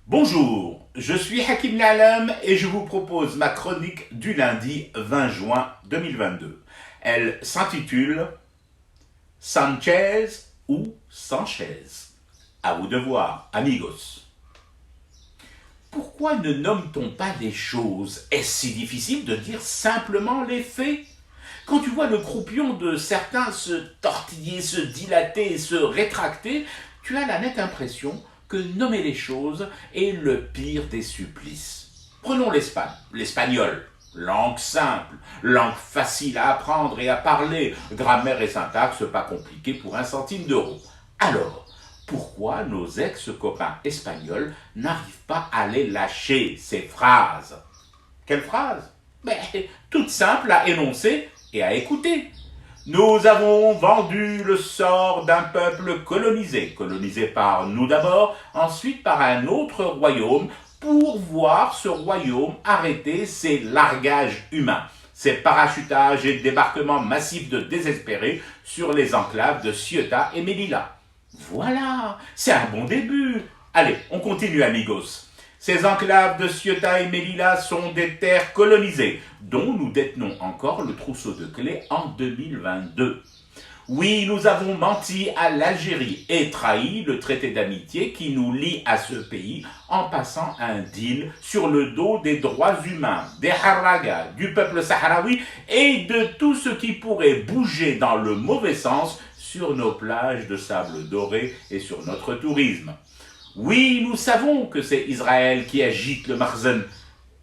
Bonjour, je suis Hakim Na'alam et je vous propose ma chronique du lundi 20 juin 2022. Elle s'intitule Sanchez ou Sanchez. À vous de voir, amigos. Pourquoi ne nomme-t-on pas les choses? Est-ce si difficile de dire simplement les faits? Quand tu vois le croupion de certains se tortiller, se dilater et se rétracter, tu as la nette impression que nommer les choses est le pire des supplices. Prenons l'Espagne, l'espagnol. Langue simple, langue facile à apprendre et à parler, grammaire et syntaxe pas compliquées pour 1 centime d'euro. Alors, pourquoi nos ex-copains espagnols n'arrivent pas à les lâcher, ces phrases? Quelles phrases? Toutes simples à énoncer et à écouter. Nous avons vendu le sort d'un peuple colonisé par nous d'abord, ensuite par un autre royaume, pour voir ce royaume arrêter ses largages humains, ses parachutages et débarquements massifs de désespérés sur les enclaves de Ceuta et Melilla. Voilà, c'est un bon début. Allez, on continue, amigos. Ces enclaves de Ceuta et Melilla sont des terres colonisées, dont nous détenons encore le trousseau de clés en 2022. Oui, nous avons menti à l'Algérie et trahi le traité d'amitié qui nous lie à ce pays en passant un deal sur le dos des droits humains, des Harragas, du peuple sahraoui et de tout ce qui pourrait bouger dans le mauvais sens sur nos plages de sable doré et sur notre tourisme. Oui, nous savons que c'est Israël qui agite le Marzen,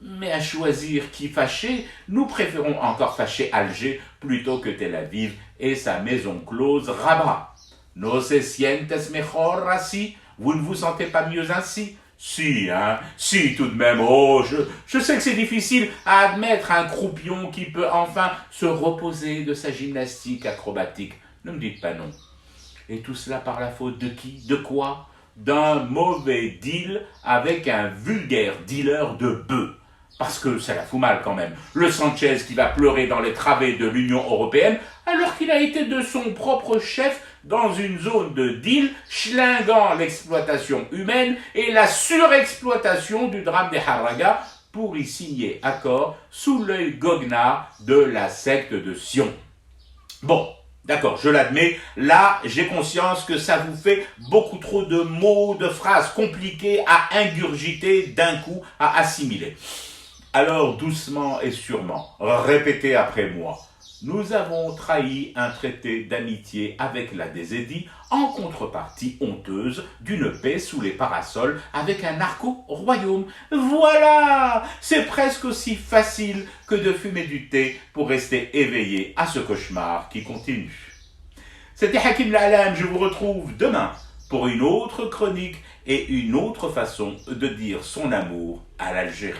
mais à choisir qui fâcher, nous préférons encore fâcher Alger plutôt que Tel Aviv et sa maison close Rabat. No se sientes mejor así? Vous ne vous sentez pas mieux ainsi? Si, hein, si tout de même. Oh, je sais que c'est difficile à admettre un croupion qui peut enfin se reposer de sa gymnastique acrobatique. Ne me dites pas non. Et tout cela par la faute de qui? De quoi? D'un mauvais deal avec un vulgaire dealer de bœufs. Parce que ça la fout mal quand même. Le Sanchez qui va pleurer dans les travées de l'Union européenne alors qu'il a été de son propre chef dans une zone de deal, schlinguant l'exploitation humaine et la surexploitation du drame des Harragas pour y signer accord sous l'œil goguenard de la secte de Sion. Bon, d'accord, je l'admets, là, j'ai conscience que ça vous fait beaucoup trop de mots, de phrases compliquées à ingurgiter d'un coup, à assimiler. Alors, doucement et sûrement, répétez après moi. Nous avons trahi un traité d'amitié avec la Désédie en contrepartie honteuse d'une paix sous les parasols avec un narco-royaume. Voilà! C'est presque aussi facile que de fumer du thé pour rester éveillé à ce cauchemar qui continue. C'était Hakim Na'alam, je vous retrouve demain pour une autre chronique et une autre façon de dire son amour à l'Algérie.